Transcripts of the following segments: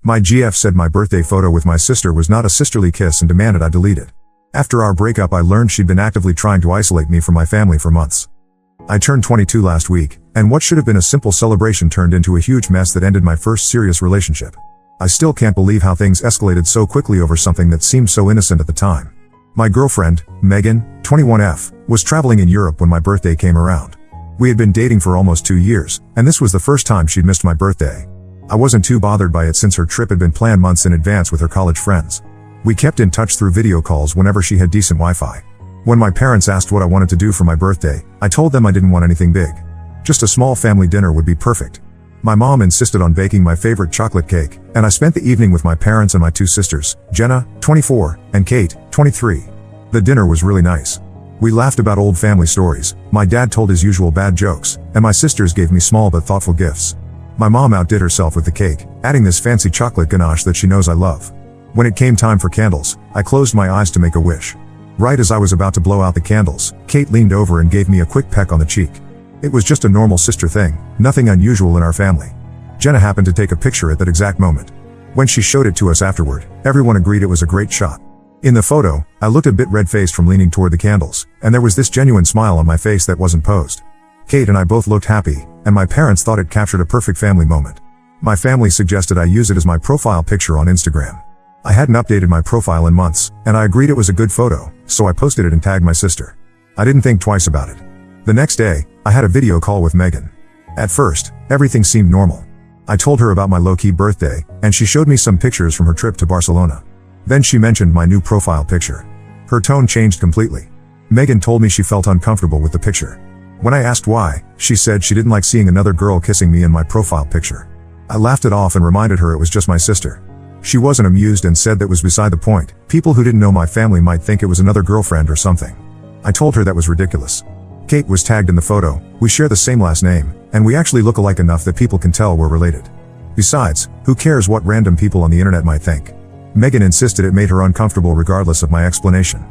My GF said my birthday photo with my sister was not a sisterly kiss and demanded I delete it. After our breakup, I learned she'd been actively trying to isolate me from my family for months. I turned 22 last week, and what should have been a simple celebration turned into a huge mess that ended my first serious relationship. I still can't believe how things escalated so quickly over something that seemed so innocent at the time. My girlfriend, Megan, 21F, was traveling in Europe when my birthday came around. We had been dating for almost 2 years, and this was the first time she'd missed my birthday. I wasn't too bothered by it since her trip had been planned months in advance with her college friends. We kept in touch through video calls whenever she had decent Wi-Fi. When my parents asked what I wanted to do for my birthday, I told them I didn't want anything big. Just a small family dinner would be perfect. My mom insisted on baking my favorite chocolate cake, and I spent the evening with my parents and my 2 sisters, Jenna, 24, and Kate, 23. The dinner was really nice. We laughed about old family stories, my dad told his usual bad jokes, and my sisters gave me small but thoughtful gifts. My mom outdid herself with the cake, adding this fancy chocolate ganache that she knows I love. When it came time for candles, I closed my eyes to make a wish. Right as I was about to blow out the candles, Kate leaned over and gave me a quick peck on the cheek. It was just a normal sister thing, nothing unusual in our family. Jenna happened to take a picture at that exact moment. When she showed it to us afterward, everyone agreed it was a great shot. In the photo, I looked a bit red-faced from leaning toward the candles, and there was this genuine smile on my face that wasn't posed. Kate and I both looked happy, and my parents thought it captured a perfect family moment. My family suggested I use it as my profile picture on Instagram. I hadn't updated my profile in months, and I agreed it was a good photo, so I posted it and tagged my sister. I didn't think twice about it. The next day, I had a video call with Megan. At first, everything seemed normal. I told her about my low-key birthday, and she showed me some pictures from her trip to Barcelona. Then she mentioned my new profile picture. Her tone changed completely. Megan told me she felt uncomfortable with the picture. When I asked why, she said she didn't like seeing another girl kissing me in my profile picture. I laughed it off and reminded her it was just my sister. She wasn't amused and said that was beside the point. People who didn't know my family might think it was another girlfriend or something. I told her that was ridiculous. Kate was tagged in the photo, we share the same last name, and we actually look alike enough that people can tell we're related. Besides, who cares what random people on the internet might think? Megan insisted it made her uncomfortable regardless of my explanation.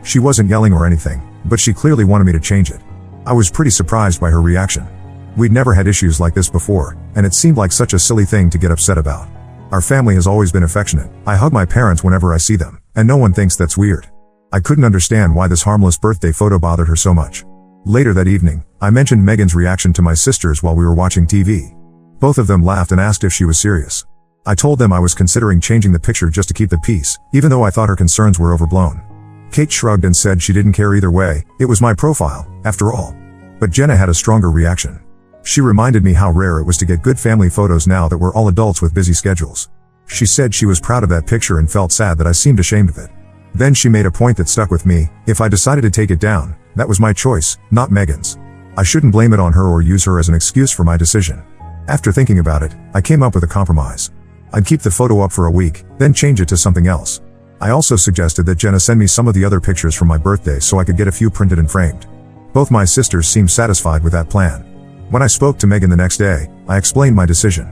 She wasn't yelling or anything, but she clearly wanted me to change it. I was pretty surprised by her reaction. We'd never had issues like this before, and it seemed like such a silly thing to get upset about. Our family has always been affectionate. I hug my parents whenever I see them, and no one thinks that's weird. I couldn't understand why this harmless birthday photo bothered her so much. Later that evening, I mentioned Megan's reaction to my sisters while we were watching TV. Both of them laughed and asked if she was serious. I told them I was considering changing the picture just to keep the peace, even though I thought her concerns were overblown. Kate shrugged and said she didn't care either way, it was my profile, after all. But Jenna had a stronger reaction. She reminded me how rare it was to get good family photos now that we're all adults with busy schedules. She said she was proud of that picture and felt sad that I seemed ashamed of it. Then she made a point that stuck with me: if I decided to take it down, that was my choice, not Megan's. I shouldn't blame it on her or use her as an excuse for my decision. After thinking about it, I came up with a compromise. I'd keep the photo up for a week, then change it to something else. I also suggested that Jenna send me some of the other pictures from my birthday so I could get a few printed and framed. Both my sisters seemed satisfied with that plan. When I spoke to Megan the next day, I explained my decision.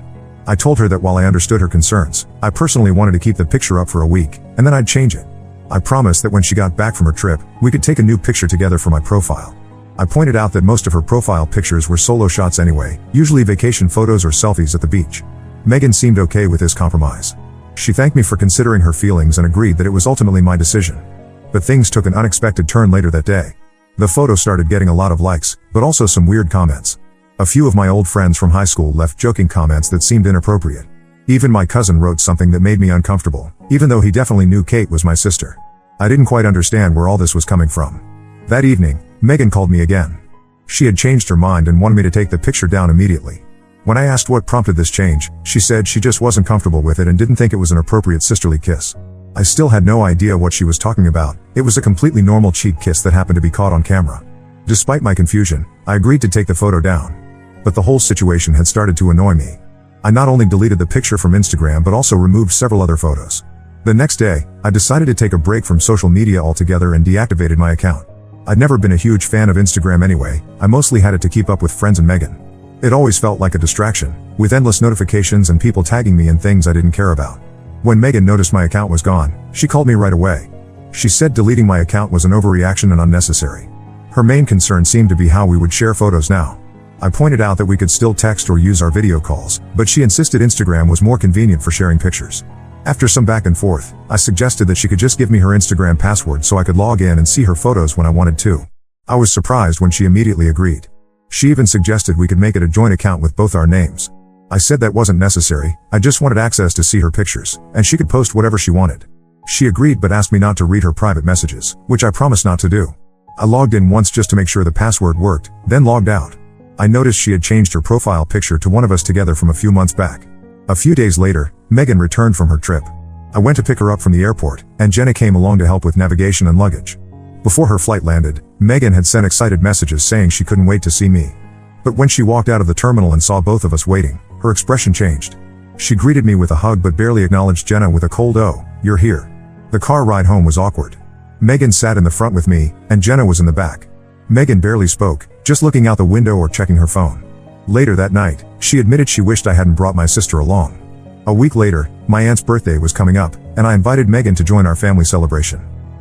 I told her that while I understood her concerns, I personally wanted to keep the picture up for a week, and then I'd change it. I promised that when she got back from her trip, we could take a new picture together for my profile. I pointed out that most of her profile pictures were solo shots anyway, usually vacation photos or selfies at the beach. Megan seemed okay with this compromise. She thanked me for considering her feelings and agreed that it was ultimately my decision. But things took an unexpected turn later that day. The photo started getting a lot of likes, but also some weird comments. A few of my old friends from high school left joking comments that seemed inappropriate. Even my cousin wrote something that made me uncomfortable, even though he definitely knew Kate was my sister. I didn't quite understand where all this was coming from. That evening, Megan called me again. She had changed her mind and wanted me to take the picture down immediately. When I asked what prompted this change, she said she just wasn't comfortable with it and didn't think it was an appropriate sisterly kiss. I still had no idea what she was talking about. It was a completely normal cheek kiss that happened to be caught on camera. Despite my confusion, I agreed to take the photo down. But the whole situation had started to annoy me. I not only deleted the picture from Instagram but also removed several other photos. The next day, I decided to take a break from social media altogether and deactivated my account. I'd never been a huge fan of Instagram anyway. I mostly had it to keep up with friends and Megan. It always felt like a distraction, with endless notifications and people tagging me in things I didn't care about. When Megan noticed my account was gone, she called me right away. She said deleting my account was an overreaction and unnecessary. Her main concern seemed to be how we would share photos now. I pointed out that we could still text or use our video calls, but she insisted Instagram was more convenient for sharing pictures. After some back and forth, I suggested that she could just give me her Instagram password so I could log in and see her photos when I wanted to. I was surprised when she immediately agreed. She even suggested we could make it a joint account with both our names. I said that wasn't necessary, I just wanted access to see her pictures, and she could post whatever she wanted. She agreed but asked me not to read her private messages, which I promised not to do. I logged in once just to make sure the password worked, then logged out. I noticed she had changed her profile picture to one of us together from a few months back. A few days later, Megan returned from her trip. I went to pick her up from the airport, and Jenna came along to help with navigation and luggage. Before her flight landed, Megan had sent excited messages saying she couldn't wait to see me. But when she walked out of the terminal and saw both of us waiting, her expression changed. She greeted me with a hug but barely acknowledged Jenna with a cold "Oh, you're here." The car ride home was awkward. Megan sat in the front with me, and Jenna was in the back. Megan barely spoke, just looking out the window or checking her phone. Later that night, she admitted she wished I hadn't brought my sister along. A week later, my aunt's birthday was coming up, and I invited Megan to join our family celebration.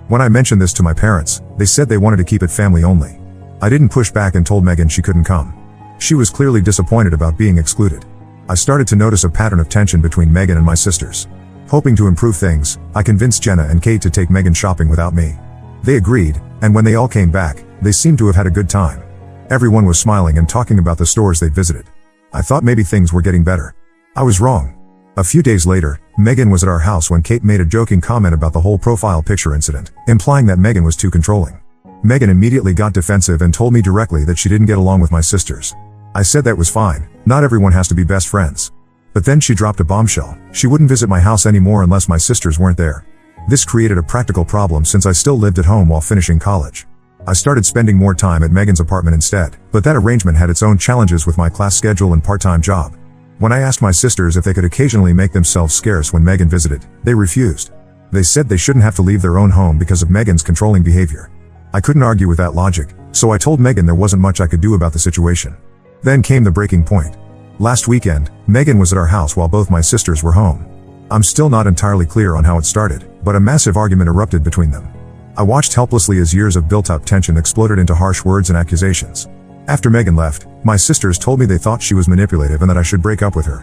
When I mentioned this to my parents, they said they wanted to keep it family only. I didn't push back and told Megan she couldn't come. She was clearly disappointed about being excluded. I started to notice a pattern of tension between Megan and my sisters. Hoping to improve things, I convinced Jenna and Kate to take Megan shopping without me. They agreed, and when they all came back, they seemed to have had a good time. Everyone was smiling and talking about the stores they'd visited. I thought maybe things were getting better. I was wrong. A few days later, Megan was at our house when Kate made a joking comment about the whole profile picture incident, implying that Megan was too controlling. Megan immediately got defensive and told me directly that she didn't get along with my sisters. I said that was fine, not everyone has to be best friends. But then she dropped a bombshell: she wouldn't visit my house anymore unless my sisters weren't there. This created a practical problem since I still lived at home while finishing college. I started spending more time at Megan's apartment instead, but that arrangement had its own challenges with my class schedule and part-time job. When I asked my sisters if they could occasionally make themselves scarce when Megan visited, they refused. They said they shouldn't have to leave their own home because of Megan's controlling behavior. I couldn't argue with that logic, so I told Megan there wasn't much I could do about the situation. Then came the breaking point. Last weekend, Megan was at our house while both my sisters were home. I'm still not entirely clear on how it started, but a massive argument erupted between them. I watched helplessly as years of built-up tension exploded into harsh words and accusations. After Megan left, my sisters told me they thought she was manipulative and that I should break up with her.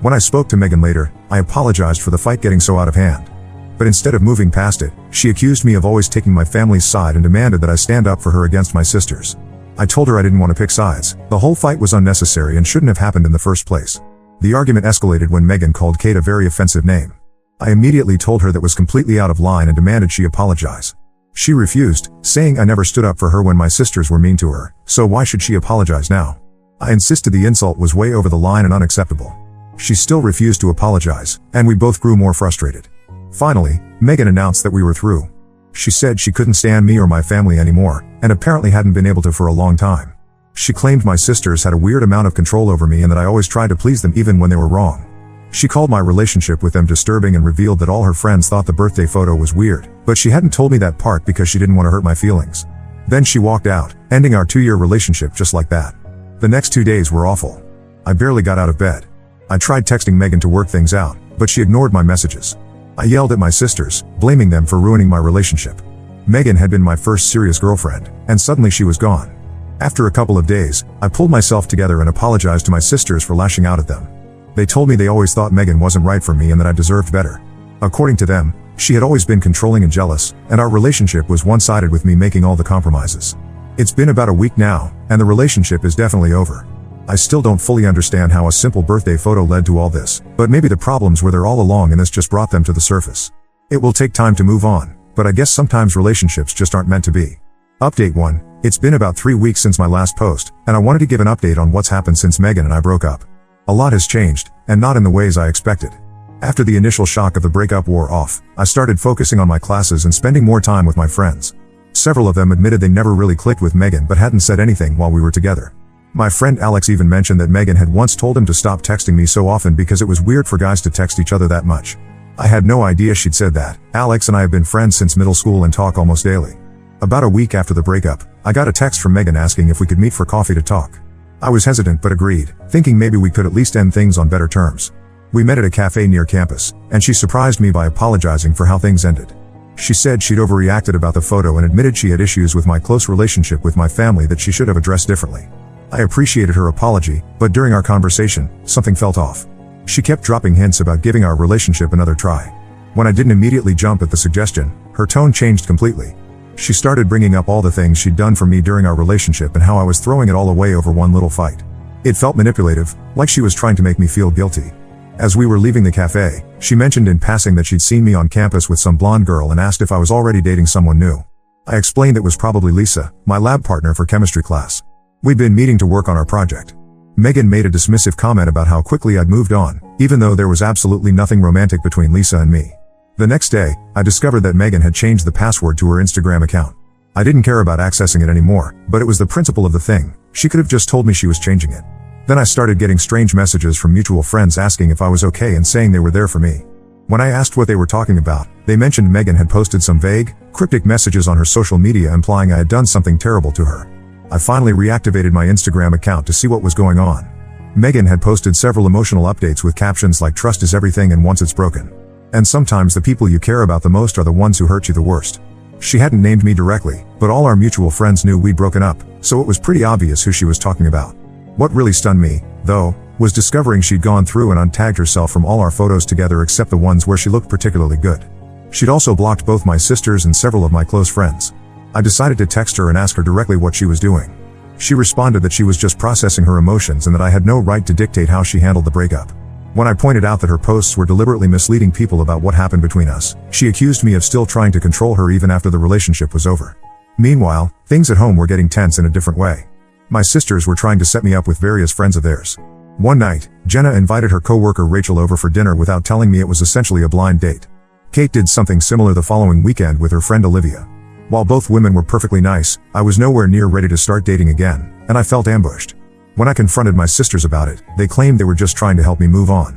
When I spoke to Megan later, I apologized for the fight getting so out of hand. But instead of moving past it, she accused me of always taking my family's side and demanded that I stand up for her against my sisters. I told her I didn't want to pick sides. The whole fight was unnecessary and shouldn't have happened in the first place. The argument escalated when Megan called Kate a very offensive name. I immediately told her that was completely out of line and demanded she apologize. She refused, saying I never stood up for her when my sisters were mean to her, so why should she apologize now? I insisted the insult was way over the line and unacceptable. She still refused to apologize, and we both grew more frustrated. Finally, Megan announced that we were through. She said she couldn't stand me or my family anymore, and apparently hadn't been able to for a long time. She claimed my sisters had a weird amount of control over me and that I always tried to please them even when they were wrong. She called my relationship with them disturbing and revealed that all her friends thought the birthday photo was weird, but she hadn't told me that part because she didn't want to hurt my feelings. Then she walked out, ending our 2-year relationship just like that. The next 2 days were awful. I barely got out of bed. I tried texting Megan to work things out, but she ignored my messages. I yelled at my sisters, blaming them for ruining my relationship. Megan had been my first serious girlfriend, and suddenly she was gone. After a couple of days, I pulled myself together and apologized to my sisters for lashing out at them. They told me they always thought Megan wasn't right for me and that I deserved better. According to them, she had always been controlling and jealous, and our relationship was one-sided with me making all the compromises. It's been about a week now, and the relationship is definitely over. I still don't fully understand how a simple birthday photo led to all this, but maybe the problems were there all along and this just brought them to the surface. It will take time to move on, but I guess sometimes relationships just aren't meant to be. Update 1. It's been about 3 weeks since my last post, and I wanted to give an update on what's happened since Megan and I broke up. A lot has changed, and not in the ways I expected. After the initial shock of the breakup wore off, I started focusing on my classes and spending more time with my friends. Several of them admitted they never really clicked with Megan but hadn't said anything while we were together. My friend Alex even mentioned that Megan had once told him to stop texting me so often because it was weird for guys to text each other that much. I had no idea she'd said that. Alex and I have been friends since middle school and talk almost daily. About a week after the breakup, I got a text from Megan asking if we could meet for coffee to talk. I was hesitant but agreed, thinking maybe we could at least end things on better terms. We met at a cafe near campus, and she surprised me by apologizing for how things ended. She said she'd overreacted about the photo and admitted she had issues with my close relationship with my family that she should have addressed differently. I appreciated her apology, but during our conversation, something felt off. She kept dropping hints about giving our relationship another try. When I didn't immediately jump at the suggestion, her tone changed completely. She started bringing up all the things she'd done for me during our relationship and how I was throwing it all away over one little fight. It felt manipulative, like she was trying to make me feel guilty. As we were leaving the cafe, she mentioned in passing that she'd seen me on campus with some blonde girl and asked if I was already dating someone new. I explained it was probably Lisa, my lab partner for chemistry class. We'd been meeting to work on our project. Megan made a dismissive comment about how quickly I'd moved on, even though there was absolutely nothing romantic between Lisa and me. The next day, I discovered that Megan had changed the password to her Instagram account. I didn't care about accessing it anymore, but it was the principle of the thing. She could have just told me she was changing it. Then I started getting strange messages from mutual friends asking if I was okay and saying they were there for me. When I asked what they were talking about, they mentioned Megan had posted some vague, cryptic messages on her social media implying I had done something terrible to her. I finally reactivated my Instagram account to see what was going on. Megan had posted several emotional updates with captions like "Trust is everything and once it's broken." And sometimes the people you care about the most are the ones who hurt you the worst. She hadn't named me directly, but all our mutual friends knew we'd broken up, so it was pretty obvious who she was talking about. What really stunned me, though, was discovering she'd gone through and untagged herself from all our photos together except the ones where she looked particularly good. She'd also blocked both my sisters and several of my close friends. I decided to text her and ask her directly what she was doing. She responded that she was just processing her emotions and that I had no right to dictate how she handled the breakup. When I pointed out that her posts were deliberately misleading people about what happened between us, she accused me of still trying to control her even after the relationship was over. Meanwhile, things at home were getting tense in a different way. My sisters were trying to set me up with various friends of theirs. One night, Jenna invited her coworker Rachel over for dinner without telling me it was essentially a blind date. Kate did something similar the following weekend with her friend Olivia. While both women were perfectly nice, I was nowhere near ready to start dating again, and I felt ambushed. When I confronted my sisters about it, they claimed they were just trying to help me move on.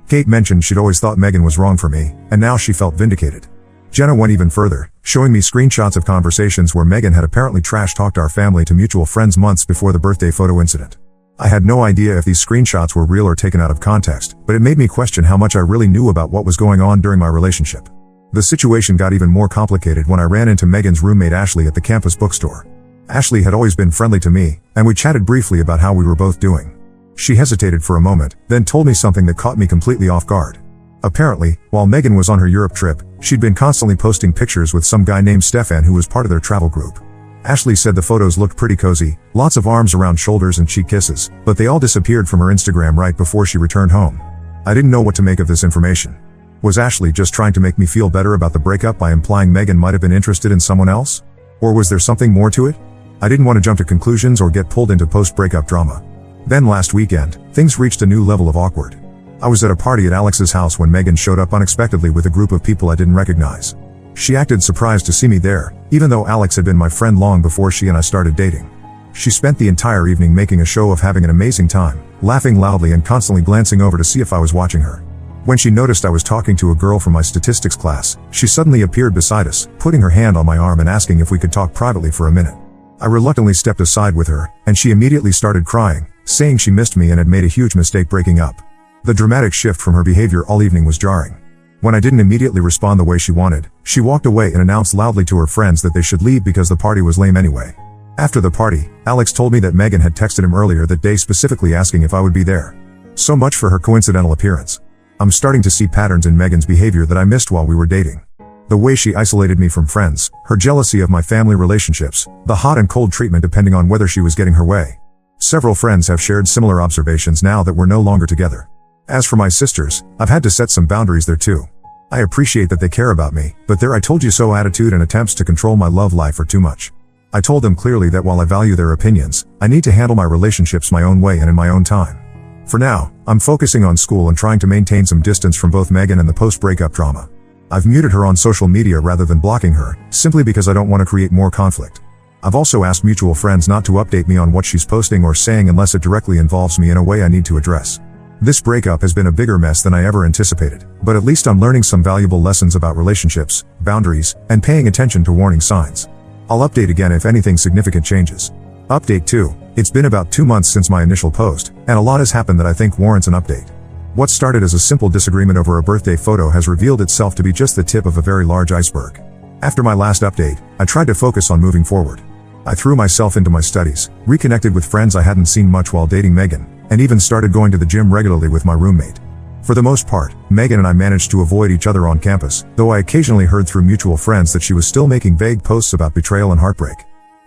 Kate mentioned she'd always thought Megan was wrong for me, and now she felt vindicated. Jenna went even further, showing me screenshots of conversations where Megan had apparently trash-talked our family to mutual friends months before the birthday photo incident. I had no idea if these screenshots were real or taken out of context, but it made me question how much I really knew about what was going on during my relationship. The situation got even more complicated when I ran into Megan's roommate Ashley at the campus bookstore. Ashley had always been friendly to me, and we chatted briefly about how we were both doing. She hesitated for a moment, then told me something that caught me completely off guard. Apparently, while Megan was on her Europe trip, she'd been constantly posting pictures with some guy named Stefan who was part of their travel group. Ashley said the photos looked pretty cozy, lots of arms around shoulders and cheek kisses, but they all disappeared from her Instagram right before she returned home. I didn't know what to make of this information. Was Ashley just trying to make me feel better about the breakup by implying Megan might have been interested in someone else? Or was there something more to it? I didn't want to jump to conclusions or get pulled into post-breakup drama. Then last weekend, things reached a new level of awkward. I was at a party at Alex's house when Megan showed up unexpectedly with a group of people I didn't recognize. She acted surprised to see me there, even though Alex had been my friend long before she and I started dating. She spent the entire evening making a show of having an amazing time, laughing loudly and constantly glancing over to see if I was watching her. When she noticed I was talking to a girl from my statistics class, she suddenly appeared beside us, putting her hand on my arm and asking if we could talk privately for a minute. I reluctantly stepped aside with her, and she immediately started crying, saying she missed me and had made a huge mistake breaking up. The dramatic shift from her behavior all evening was jarring. When I didn't immediately respond the way she wanted, she walked away and announced loudly to her friends that they should leave because the party was lame anyway. After the party, Alex told me that Megan had texted him earlier that day specifically asking if I would be there. So much for her coincidental appearance. I'm starting to see patterns in Megan's behavior that I missed while we were dating. The way she isolated me from friends, her jealousy of my family relationships, the hot and cold treatment depending on whether she was getting her way. Several friends have shared similar observations now that we're no longer together. As for my sisters, I've had to set some boundaries there too. I appreciate that they care about me, but their "I told you so" attitude and attempts to control my love life are too much. I told them clearly that while I value their opinions, I need to handle my relationships my own way and in my own time. For now, I'm focusing on school and trying to maintain some distance from both Megan and the post-breakup drama. I've muted her on social media rather than blocking her, simply because I don't want to create more conflict. I've also asked mutual friends not to update me on what she's posting or saying unless it directly involves me in a way I need to address. This breakup has been a bigger mess than I ever anticipated, but at least I'm learning some valuable lessons about relationships, boundaries, and paying attention to warning signs. I'll update again if anything significant changes. Update 2. It's been about 2 months since my initial post, and a lot has happened that I think warrants an update. What started as a simple disagreement over a birthday photo has revealed itself to be just the tip of a very large iceberg. After my last update, I tried to focus on moving forward. I threw myself into my studies, reconnected with friends I hadn't seen much while dating Megan, and even started going to the gym regularly with my roommate. For the most part, Megan and I managed to avoid each other on campus, though I occasionally heard through mutual friends that she was still making vague posts about betrayal and heartbreak.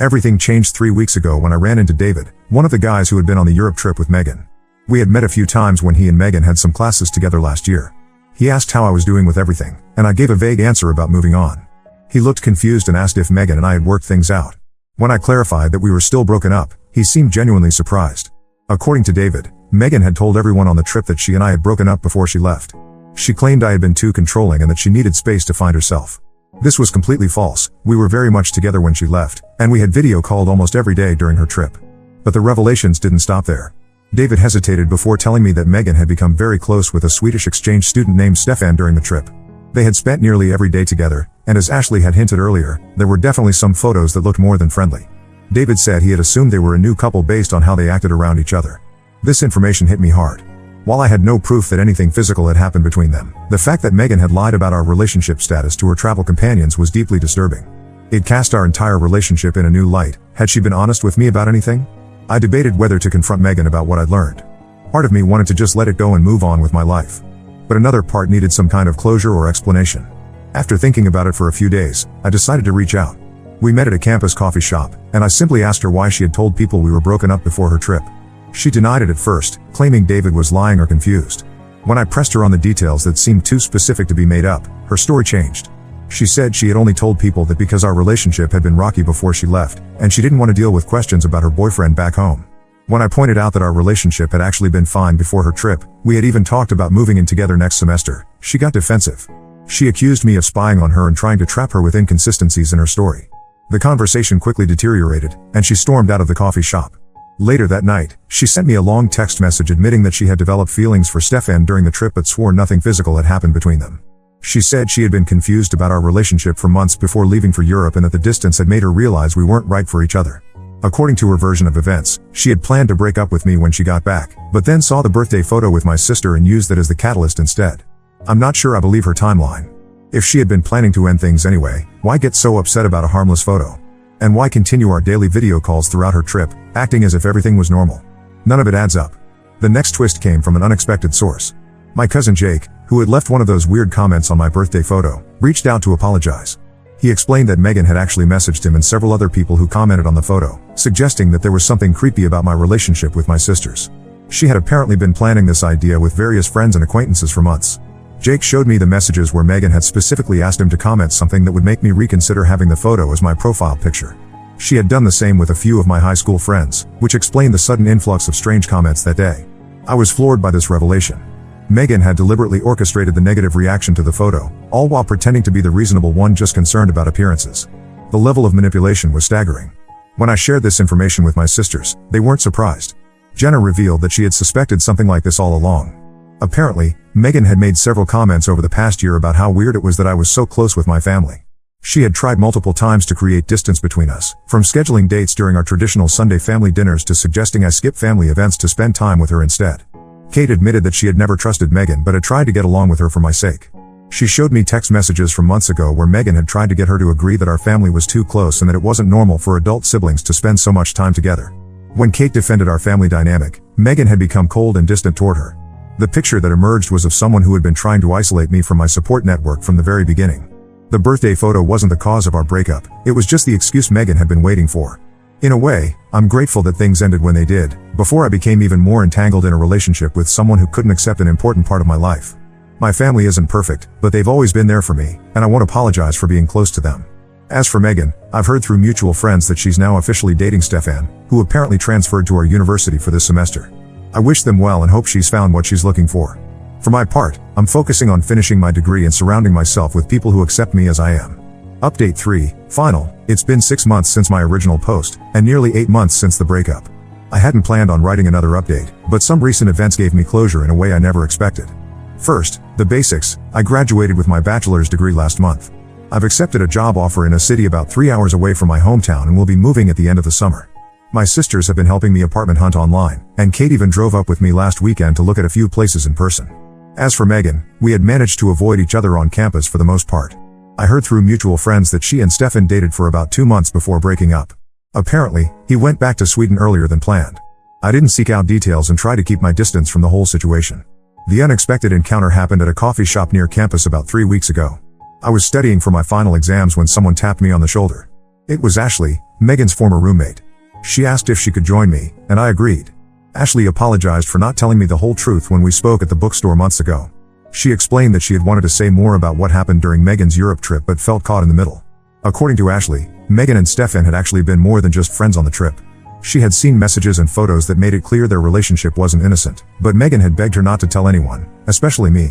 Everything changed 3 weeks ago when I ran into David, one of the guys who had been on the Europe trip with Megan. We had met a few times when he and Megan had some classes together last year. He asked how I was doing with everything, and I gave a vague answer about moving on. He looked confused and asked if Megan and I had worked things out. When I clarified that we were still broken up, he seemed genuinely surprised. According to David, Megan had told everyone on the trip that she and I had broken up before she left. She claimed I had been too controlling and that she needed space to find herself. This was completely false. We were very much together when she left, and we had video called almost every day during her trip. But the revelations didn't stop there. David hesitated before telling me that Megan had become very close with a Swedish exchange student named Stefan during the trip. They had spent nearly every day together, and as Ashley had hinted earlier, there were definitely some photos that looked more than friendly. David said he had assumed they were a new couple based on how they acted around each other. This information hit me hard. While I had no proof that anything physical had happened between them, the fact that Megan had lied about our relationship status to her travel companions was deeply disturbing. It cast our entire relationship in a new light. Had she been honest with me about anything? I debated whether to confront Megan about what I'd learned. Part of me wanted to just let it go and move on with my life. But another part needed some kind of closure or explanation. After thinking about it for a few days, I decided to reach out. We met at a campus coffee shop, and I simply asked her why she had told people we were broken up before her trip. She denied it at first, claiming David was lying or confused. When I pressed her on the details that seemed too specific to be made up, her story changed. She said she had only told people that because our relationship had been rocky before she left, and she didn't want to deal with questions about her boyfriend back home. When I pointed out that our relationship had actually been fine before her trip, we had even talked about moving in together next semester, she got defensive. She accused me of spying on her and trying to trap her with inconsistencies in her story. The conversation quickly deteriorated, and she stormed out of the coffee shop. Later that night, she sent me a long text message admitting that she had developed feelings for Stefan during the trip but swore nothing physical had happened between them. She said she had been confused about our relationship for months before leaving for Europe and that the distance had made her realize we weren't right for each other. According to her version of events, she had planned to break up with me when she got back, but then saw the birthday photo with my sister and used that as the catalyst instead. I'm not sure I believe her timeline. If she had been planning to end things anyway, why get so upset about a harmless photo? And why continue our daily video calls throughout her trip, acting as if everything was normal? None of it adds up. The next twist came from an unexpected source. My cousin Jake, who had left one of those weird comments on my birthday photo, reached out to apologize. He explained that Megan had actually messaged him and several other people who commented on the photo, suggesting that there was something creepy about my relationship with my sisters. She had apparently been planning this idea with various friends and acquaintances for months. Jake showed me the messages where Megan had specifically asked him to comment something that would make me reconsider having the photo as my profile picture. She had done the same with a few of my high school friends, which explained the sudden influx of strange comments that day. I was floored by this revelation. Megan had deliberately orchestrated the negative reaction to the photo, all while pretending to be the reasonable one just concerned about appearances. The level of manipulation was staggering. When I shared this information with my sisters, they weren't surprised. Jenna revealed that she had suspected something like this all along. Apparently, Megan had made several comments over the past year about how weird it was that I was so close with my family. She had tried multiple times to create distance between us, from scheduling dates during our traditional Sunday family dinners to suggesting I skip family events to spend time with her instead. Kate admitted that she had never trusted Megan but had tried to get along with her for my sake. She showed me text messages from months ago where Megan had tried to get her to agree that our family was too close and that it wasn't normal for adult siblings to spend so much time together. When Kate defended our family dynamic, Megan had become cold and distant toward her. The picture that emerged was of someone who had been trying to isolate me from my support network from the very beginning. The birthday photo wasn't the cause of our breakup, it was just the excuse Megan had been waiting for. In a way, I'm grateful that things ended when they did, before I became even more entangled in a relationship with someone who couldn't accept an important part of my life. My family isn't perfect, but they've always been there for me, and I won't apologize for being close to them. As for Megan, I've heard through mutual friends that she's now officially dating Stefan, who apparently transferred to our university for this semester. I wish them well and hope she's found what she's looking for. For my part, I'm focusing on finishing my degree and surrounding myself with people who accept me as I am. Update 3, final. It's been 6 months since my original post, and nearly 8 months since the breakup. I hadn't planned on writing another update, but some recent events gave me closure in a way I never expected. First, the basics. I graduated with my bachelor's degree last month. I've accepted a job offer in a city about 3 hours away from my hometown and will be moving at the end of the summer. My sisters have been helping me apartment hunt online, and Kate even drove up with me last weekend to look at a few places in person. As for Megan, we had managed to avoid each other on campus for the most part. I heard through mutual friends that she and Stefan dated for about 2 months before breaking up. Apparently, he went back to Sweden earlier than planned. I didn't seek out details and try to keep my distance from the whole situation. The unexpected encounter happened at a coffee shop near campus about 3 weeks ago. I was studying for my final exams when someone tapped me on the shoulder. It was Ashley, Megan's former roommate. She asked if she could join me, and I agreed. Ashley apologized for not telling me the whole truth when we spoke at the bookstore months ago. She explained that she had wanted to say more about what happened during Megan's Europe trip but felt caught in the middle. According to Ashley, Megan and Stefan had actually been more than just friends on the trip. She had seen messages and photos that made it clear their relationship wasn't innocent, but Megan had begged her not to tell anyone, especially me.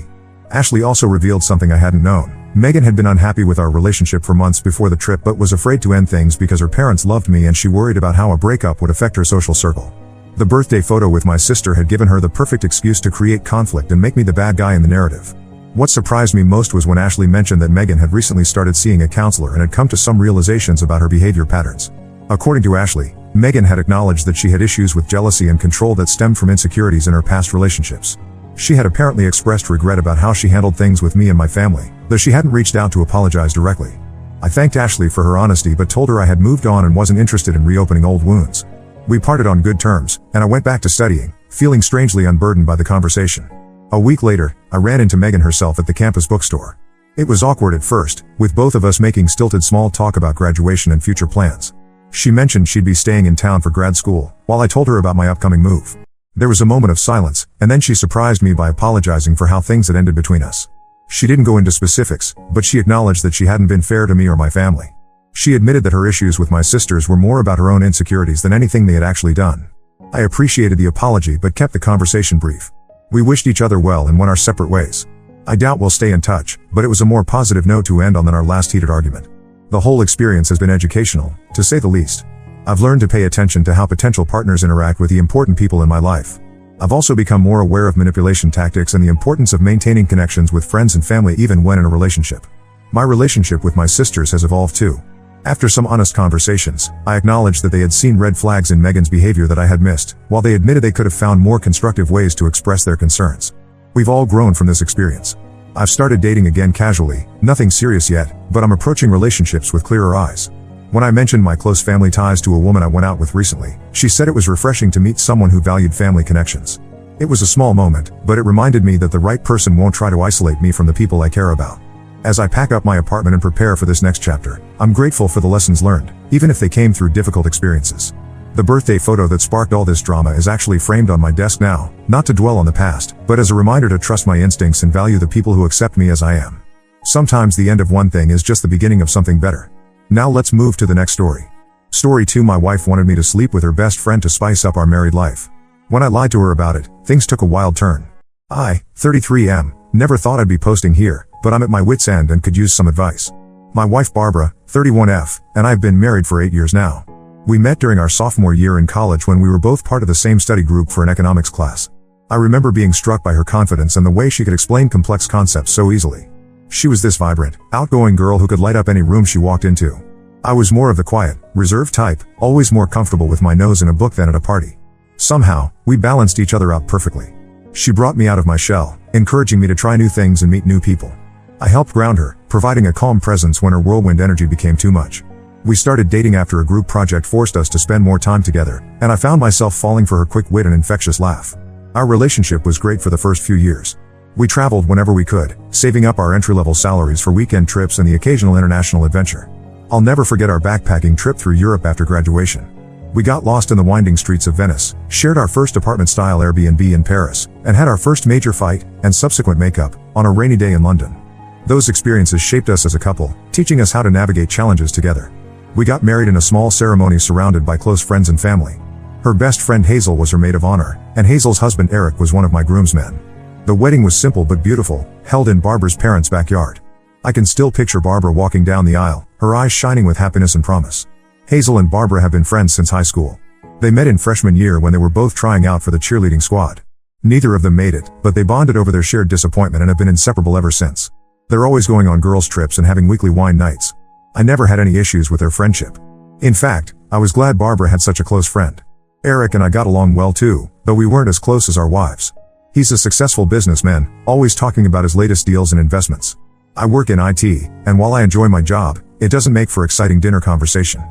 Ashley also revealed something I hadn't known. Megan had been unhappy with our relationship for months before the trip but was afraid to end things because her parents loved me and she worried about how a breakup would affect her social circle. The birthday photo with my sister had given her the perfect excuse to create conflict and make me the bad guy in the narrative. What surprised me most was when Ashley mentioned that Megan had recently started seeing a counselor and had come to some realizations about her behavior patterns. According to Ashley, Megan had acknowledged that she had issues with jealousy and control that stemmed from insecurities in her past relationships. She had apparently expressed regret about how she handled things with me and my family, though she hadn't reached out to apologize directly. I thanked Ashley for her honesty but told her I had moved on and wasn't interested in reopening old wounds. We parted on good terms, and I went back to studying, feeling strangely unburdened by the conversation. A week later, I ran into Megan herself at the campus bookstore. It was awkward at first, with both of us making stilted small talk about graduation and future plans. She mentioned she'd be staying in town for grad school, while I told her about my upcoming move. There was a moment of silence, and then she surprised me by apologizing for how things had ended between us. She didn't go into specifics, but she acknowledged that she hadn't been fair to me or my family. She admitted that her issues with my sisters were more about her own insecurities than anything they had actually done. I appreciated the apology but kept the conversation brief. We wished each other well and went our separate ways. I doubt we'll stay in touch, but it was a more positive note to end on than our last heated argument. The whole experience has been educational, to say the least. I've learned to pay attention to how potential partners interact with the important people in my life. I've also become more aware of manipulation tactics and the importance of maintaining connections with friends and family even when in a relationship. My relationship with my sisters has evolved too. After some honest conversations, I acknowledged that they had seen red flags in Megan's behavior that I had missed, while they admitted they could have found more constructive ways to express their concerns. We've all grown from this experience. I've started dating again casually, nothing serious yet, but I'm approaching relationships with clearer eyes. When I mentioned my close family ties to a woman I went out with recently, she said it was refreshing to meet someone who valued family connections. It was a small moment, but it reminded me that the right person won't try to isolate me from the people I care about. As I pack up my apartment and prepare for this next chapter, I'm grateful for the lessons learned, even if they came through difficult experiences. The birthday photo that sparked all this drama is actually framed on my desk now, not to dwell on the past, but as a reminder to trust my instincts and value the people who accept me as I am. Sometimes the end of one thing is just the beginning of something better. Now let's move to the next story. Story 2. My wife wanted me to sleep with her best friend to spice up our married life. When I lied to her about it, things took a wild turn. I, 33M, never thought I'd be posting here, but I'm at my wit's end and could use some advice. My wife Barbara, 31F, and I've been married for 8 years now. We met during our sophomore year in college when we were both part of the same study group for an economics class. I remember being struck by her confidence and the way she could explain complex concepts so easily. She was this vibrant, outgoing girl who could light up any room she walked into. I was more of the quiet, reserved type, always more comfortable with my nose in a book than at a party. Somehow, we balanced each other out perfectly. She brought me out of my shell, encouraging me to try new things and meet new people. I helped ground her, providing a calm presence when her whirlwind energy became too much. We started dating after a group project forced us to spend more time together, and I found myself falling for her quick wit and infectious laugh. Our relationship was great for the first few years. We traveled whenever we could, saving up our entry-level salaries for weekend trips and the occasional international adventure. I'll never forget our backpacking trip through Europe after graduation. We got lost in the winding streets of Venice, shared our first apartment-style Airbnb in Paris, and had our first major fight, and subsequent makeup, on a rainy day in London. Those experiences shaped us as a couple, teaching us how to navigate challenges together. We got married in a small ceremony surrounded by close friends and family. Her best friend Hazel was her maid of honor, and Hazel's husband Eric was one of my groomsmen. The wedding was simple but beautiful, held in Barbara's parents' backyard. I can still picture Barbara walking down the aisle, her eyes shining with happiness and promise. Hazel and Barbara have been friends since high school. They met in freshman year when they were both trying out for the cheerleading squad. Neither of them made it, but they bonded over their shared disappointment and have been inseparable ever since. They're always going on girls' trips and having weekly wine nights. I never had any issues with their friendship. In fact, I was glad Barbara had such a close friend. Eric and I got along well too, though we weren't as close as our wives. He's a successful businessman, always talking about his latest deals and investments. I work in IT, and while I enjoy my job, it doesn't make for exciting dinner conversation.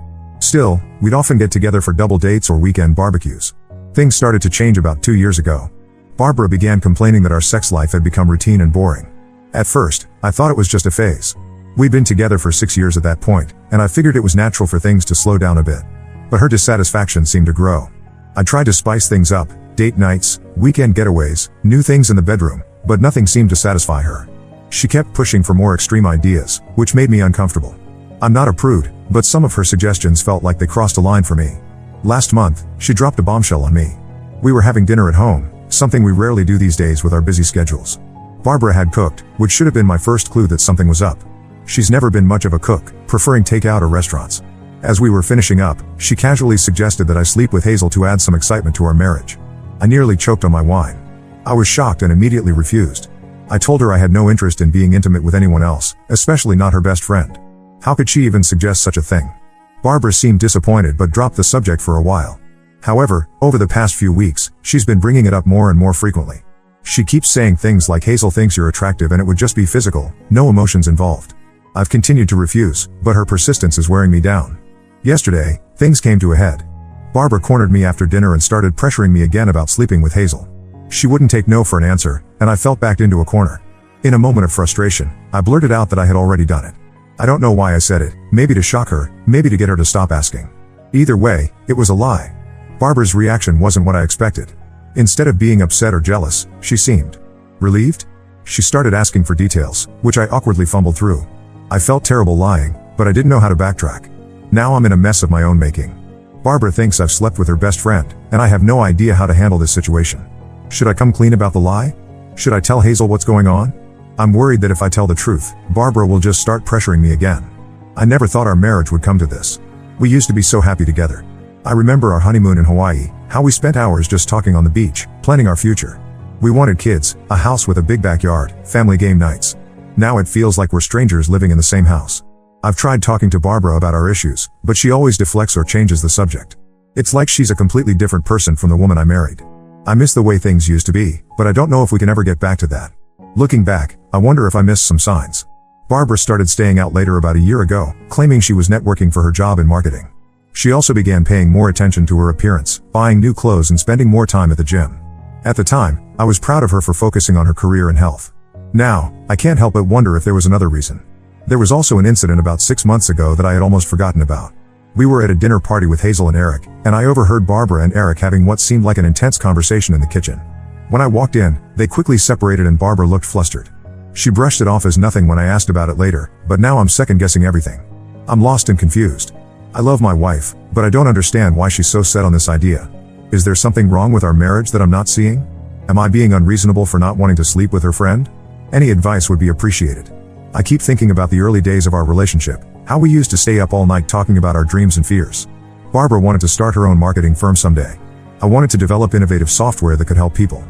Still, we'd often get together for double dates or weekend barbecues. Things started to change about 2 years ago. Barbara began complaining that our sex life had become routine and boring. At first, I thought it was just a phase. We'd been together for 6 years at that point, and I figured it was natural for things to slow down a bit. But her dissatisfaction seemed to grow. I tried to spice things up, date nights, weekend getaways, new things in the bedroom, but nothing seemed to satisfy her. She kept pushing for more extreme ideas, which made me uncomfortable. I'm not a prude, but some of her suggestions felt like they crossed a line for me. Last month, she dropped a bombshell on me. We were having dinner at home, something we rarely do these days with our busy schedules. Barbara had cooked, which should have been my first clue that something was up. She's never been much of a cook, preferring takeout or restaurants. As we were finishing up, she casually suggested that I sleep with Hazel to add some excitement to our marriage. I nearly choked on my wine. I was shocked and immediately refused. I told her I had no interest in being intimate with anyone else, especially not her best friend. How could she even suggest such a thing? Barbara seemed disappointed but dropped the subject for a while. However, over the past few weeks, she's been bringing it up more and more frequently. She keeps saying things like Hazel thinks you're attractive and it would just be physical, no emotions involved. I've continued to refuse, but her persistence is wearing me down. Yesterday, things came to a head. Barbara cornered me after dinner and started pressuring me again about sleeping with Hazel. She wouldn't take no for an answer, and I felt backed into a corner. In a moment of frustration, I blurted out that I had already done it. I don't know why I said it, maybe to shock her, maybe to get her to stop asking. Either way, it was a lie. Barbara's reaction wasn't what I expected. Instead of being upset or jealous, she seemed relieved. She started asking for details, which I awkwardly fumbled through. I felt terrible lying, but I didn't know how to backtrack. Now I'm in a mess of my own making. Barbara thinks I've slept with her best friend, and I have no idea how to handle this situation. Should I come clean about the lie? Should I tell Hazel what's going on? I'm worried that if I tell the truth, Barbara will just start pressuring me again. I never thought our marriage would come to this. We used to be so happy together. I remember our honeymoon in Hawaii, how we spent hours just talking on the beach, planning our future. We wanted kids, a house with a big backyard, family game nights. Now it feels like we're strangers living in the same house. I've tried talking to Barbara about our issues, but she always deflects or changes the subject. It's like she's a completely different person from the woman I married. I miss the way things used to be, but I don't know if we can ever get back to that. Looking back, I wonder if I missed some signs. Barbara started staying out later about a year ago, claiming she was networking for her job in marketing. She also began paying more attention to her appearance, buying new clothes and spending more time at the gym. At the time, I was proud of her for focusing on her career and health. Now, I can't help but wonder if there was another reason. There was also an incident about 6 months ago that I had almost forgotten about. We were at a dinner party with Hazel and Eric, and I overheard Barbara and Eric having what seemed like an intense conversation in the kitchen. When I walked in, they quickly separated and Barbara looked flustered. She brushed it off as nothing when I asked about it later, but now I'm second-guessing everything. I'm lost and confused. I love my wife, but I don't understand why she's so set on this idea. Is there something wrong with our marriage that I'm not seeing? Am I being unreasonable for not wanting to sleep with her friend? Any advice would be appreciated. I keep thinking about the early days of our relationship, how we used to stay up all night talking about our dreams and fears. Barbara wanted to start her own marketing firm someday. I wanted to develop innovative software that could help people.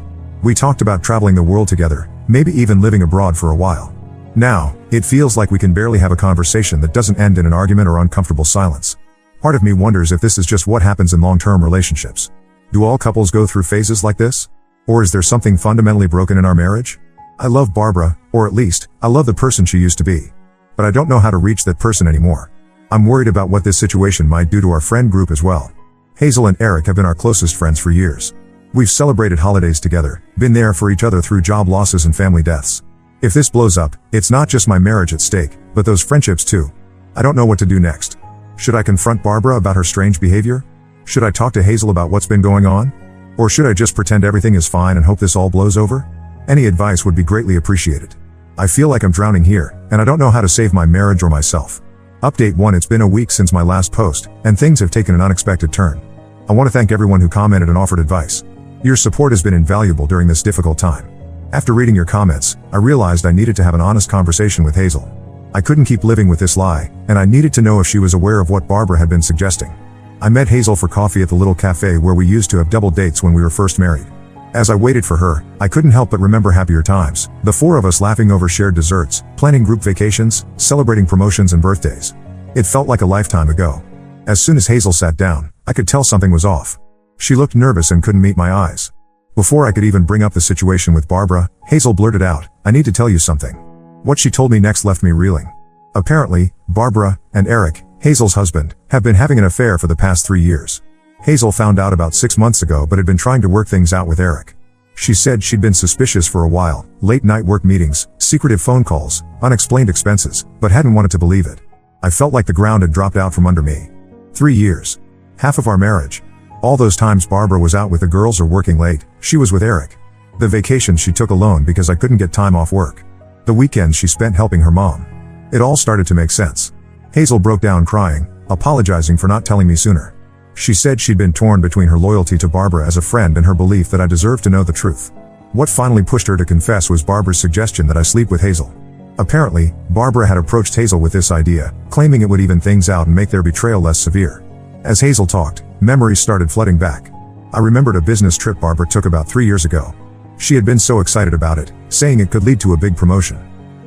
We talked about traveling the world together, maybe even living abroad for a while. Now, it feels like we can barely have a conversation that doesn't end in an argument or uncomfortable silence. Part of me wonders if this is just what happens in long-term relationships. Do all couples go through phases like this? Or is there something fundamentally broken in our marriage? I love Barbara, or at least, I love the person she used to be. But I don't know how to reach that person anymore. I'm worried about what this situation might do to our friend group as well. Hazel and Eric have been our closest friends for years. We've celebrated holidays together, been there for each other through job losses and family deaths. If this blows up, it's not just my marriage at stake, but those friendships too. I don't know what to do next. Should I confront Barbara about her strange behavior? Should I talk to Hazel about what's been going on? Or should I just pretend everything is fine and hope this all blows over? Any advice would be greatly appreciated. I feel like I'm drowning here, and I don't know how to save my marriage or myself. Update 1: It's been a week since my last post, and things have taken an unexpected turn. I want to thank everyone who commented and offered advice. Your support has been invaluable during this difficult time. After reading your comments, I realized I needed to have an honest conversation with Hazel. I couldn't keep living with this lie, and I needed to know if she was aware of what Barbara had been suggesting. I met Hazel for coffee at the little cafe where we used to have double dates when we were first married. As I waited for her, I couldn't help but remember happier times, the four of us laughing over shared desserts, planning group vacations, celebrating promotions and birthdays. It felt like a lifetime ago. As soon as Hazel sat down, I could tell something was off. She looked nervous and couldn't meet my eyes. Before I could even bring up the situation with Barbara, Hazel blurted out, "I need to tell you something." What she told me next left me reeling. Apparently, Barbara and Eric, Hazel's husband, have been having an affair for the past 3 years. Hazel found out about 6 months ago but had been trying to work things out with Eric. She said she'd been suspicious for a while, late night work meetings, secretive phone calls, unexplained expenses, but hadn't wanted to believe it. I felt like the ground had dropped out from under me. 3 years. Half of our marriage. All those times Barbara was out with the girls or working late, she was with Eric. The vacations she took alone because I couldn't get time off work. The weekends she spent helping her mom. It all started to make sense. Hazel broke down crying, apologizing for not telling me sooner. She said she'd been torn between her loyalty to Barbara as a friend and her belief that I deserved to know the truth. What finally pushed her to confess was Barbara's suggestion that I sleep with Hazel. Apparently, Barbara had approached Hazel with this idea, claiming it would even things out and make their betrayal less severe. As Hazel talked, memories started flooding back. I remembered a business trip Barbara took about 3 years ago. She had been so excited about it, saying it could lead to a big promotion.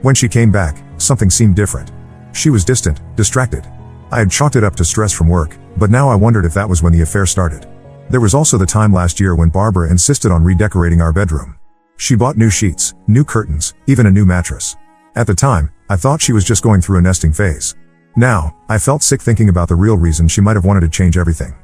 When she came back, something seemed different. She was distant, distracted. I had chalked it up to stress from work, but now I wondered if that was when the affair started. There was also the time last year when Barbara insisted on redecorating our bedroom. She bought new sheets, new curtains, even a new mattress. At the time, I thought she was just going through a nesting phase. Now, I felt sick thinking about the real reason she might have wanted to change everything.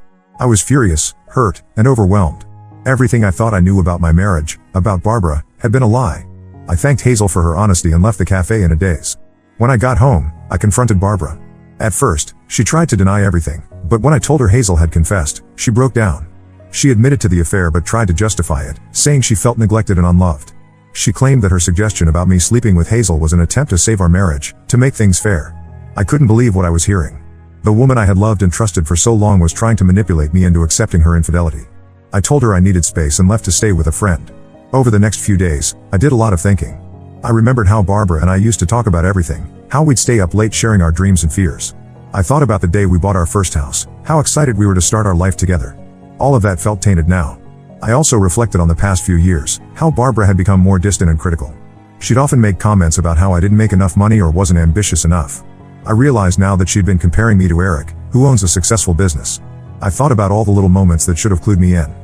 I was furious, hurt, and overwhelmed. Everything I thought I knew about my marriage, about Barbara, had been a lie. I thanked Hazel for her honesty and left the cafe in a daze. When I got home, I confronted Barbara. At first, she tried to deny everything, but when I told her Hazel had confessed, she broke down. She admitted to the affair but tried to justify it, saying she felt neglected and unloved. She claimed that her suggestion about me sleeping with Hazel was an attempt to save our marriage, to make things fair. I couldn't believe what I was hearing. The woman I had loved and trusted for so long was trying to manipulate me into accepting her infidelity. I told her I needed space and left to stay with a friend. Over the next few days, I did a lot of thinking. I remembered how Barbara and I used to talk about everything, how we'd stay up late sharing our dreams and fears. I thought about the day we bought our first house, how excited we were to start our life together. All of that felt tainted now. I also reflected on the past few years, how Barbara had become more distant and critical. She'd often make comments about how I didn't make enough money or wasn't ambitious enough. I realized now that she'd been comparing me to Eric, who owns a successful business. I thought about all the little moments that should have clued me in.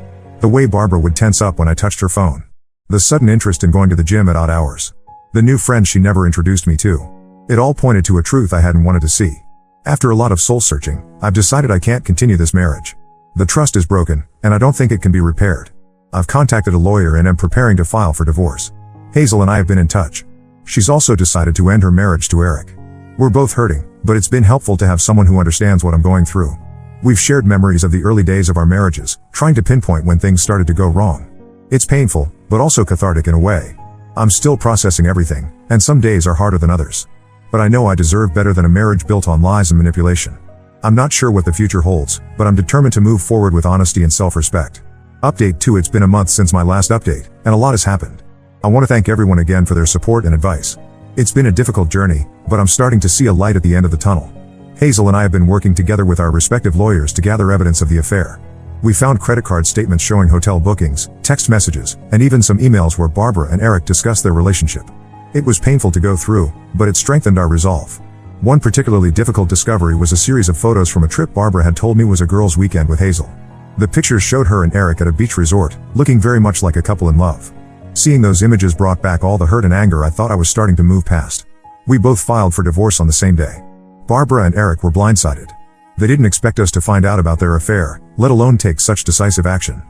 The way Barbara would tense up when I touched her phone. The sudden interest in going to the gym at odd hours. The new friends she never introduced me to. It all pointed to a truth I hadn't wanted to see. After a lot of soul searching, I've decided I can't continue this marriage. The trust is broken, and I don't think it can be repaired. I've contacted a lawyer and am preparing to file for divorce. Hazel and I have been in touch. She's also decided to end her marriage to Eric. We're both hurting, but it's been helpful to have someone who understands what I'm going through. We've shared memories of the early days of our marriages, trying to pinpoint when things started to go wrong. It's painful, but also cathartic in a way. I'm still processing everything, and some days are harder than others. But I know I deserve better than a marriage built on lies and manipulation. I'm not sure what the future holds, but I'm determined to move forward with honesty and self-respect. Update 2: It's been a month since my last update, and a lot has happened. I want to thank everyone again for their support and advice. It's been a difficult journey, but I'm starting to see a light at the end of the tunnel. Hazel and I have been working together with our respective lawyers to gather evidence of the affair. We found credit card statements showing hotel bookings, text messages, and even some emails where Barbara and Eric discussed their relationship. It was painful to go through, but it strengthened our resolve. One particularly difficult discovery was a series of photos from a trip Barbara had told me was a girls' weekend with Hazel. The pictures showed her and Eric at a beach resort, looking very much like a couple in love. Seeing those images brought back all the hurt and anger I thought I was starting to move past. We both filed for divorce on the same day. Barbara and Eric were blindsided. They didn't expect us to find out about their affair, let alone take such decisive action.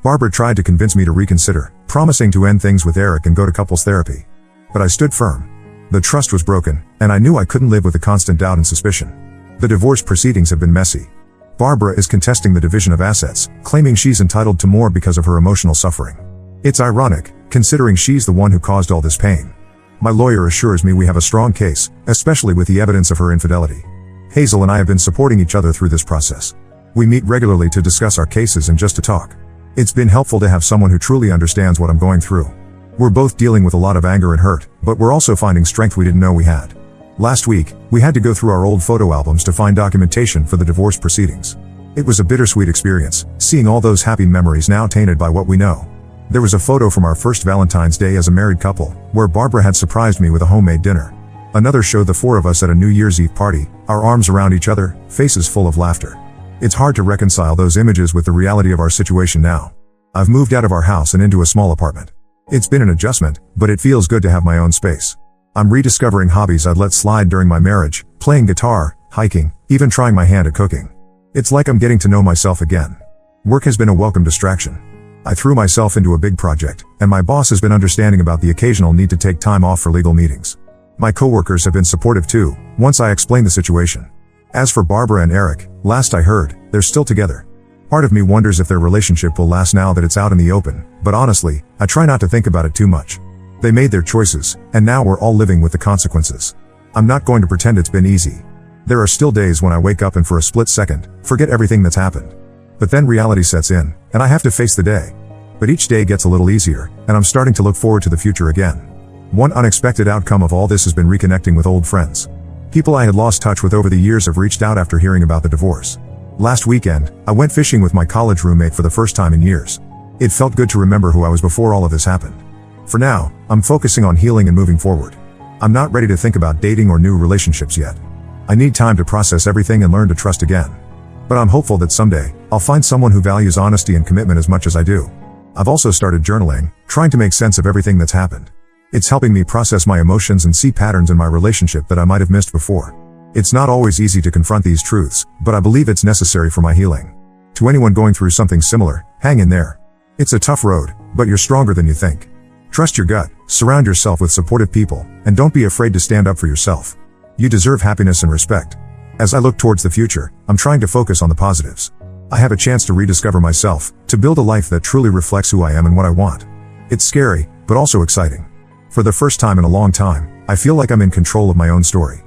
Barbara tried to convince me to reconsider, promising to end things with Eric and go to couples therapy. But I stood firm. The trust was broken, and I knew I couldn't live with the constant doubt and suspicion. The divorce proceedings have been messy. Barbara is contesting the division of assets, claiming she's entitled to more because of her emotional suffering. It's ironic, considering she's the one who caused all this pain. My lawyer assures me we have a strong case, especially with the evidence of her infidelity. Hazel and I have been supporting each other through this process. We meet regularly to discuss our cases and just to talk. It's been helpful to have someone who truly understands what I'm going through. We're both dealing with a lot of anger and hurt, but we're also finding strength we didn't know we had. Last week, we had to go through our old photo albums to find documentation for the divorce proceedings. It was a bittersweet experience, seeing all those happy memories now tainted by what we know. There was a photo from our first Valentine's Day as a married couple, where Barbara had surprised me with a homemade dinner. Another showed the four of us at a New Year's Eve party, our arms around each other, faces full of laughter. It's hard to reconcile those images with the reality of our situation now. I've moved out of our house and into a small apartment. It's been an adjustment, but it feels good to have my own space. I'm rediscovering hobbies I'd let slide during my marriage, playing guitar, hiking, even trying my hand at cooking. It's like I'm getting to know myself again. Work has been a welcome distraction. I threw myself into a big project, and my boss has been understanding about the occasional need to take time off for legal meetings. My coworkers have been supportive too, once I explained the situation. As for Barbara and Eric, last I heard, they're still together. Part of me wonders if their relationship will last now that it's out in the open, but honestly, I try not to think about it too much. They made their choices, and now we're all living with the consequences. I'm not going to pretend it's been easy. There are still days when I wake up and for a split second, forget everything that's happened. But then reality sets in, and I have to face the day. But each day gets a little easier, and I'm starting to look forward to the future again. One unexpected outcome of all this has been reconnecting with old friends. People I had lost touch with over the years have reached out after hearing about the divorce. Last weekend, I went fishing with my college roommate for the first time in years. It felt good to remember who I was before all of this happened. For now, I'm focusing on healing and moving forward. I'm not ready to think about dating or new relationships yet. I need time to process everything and learn to trust again. But I'm hopeful that someday, I'll find someone who values honesty and commitment as much as I do. I've also started journaling, trying to make sense of everything that's happened. It's helping me process my emotions and see patterns in my relationship that I might have missed before. It's not always easy to confront these truths, but I believe it's necessary for my healing. To anyone going through something similar, hang in there. It's a tough road, but you're stronger than you think. Trust your gut, surround yourself with supportive people, and don't be afraid to stand up for yourself. You deserve happiness and respect. As I look towards the future, I'm trying to focus on the positives. I have a chance to rediscover myself, to build a life that truly reflects who I am and what I want. It's scary, but also exciting. For the first time in a long time, I feel like I'm in control of my own story.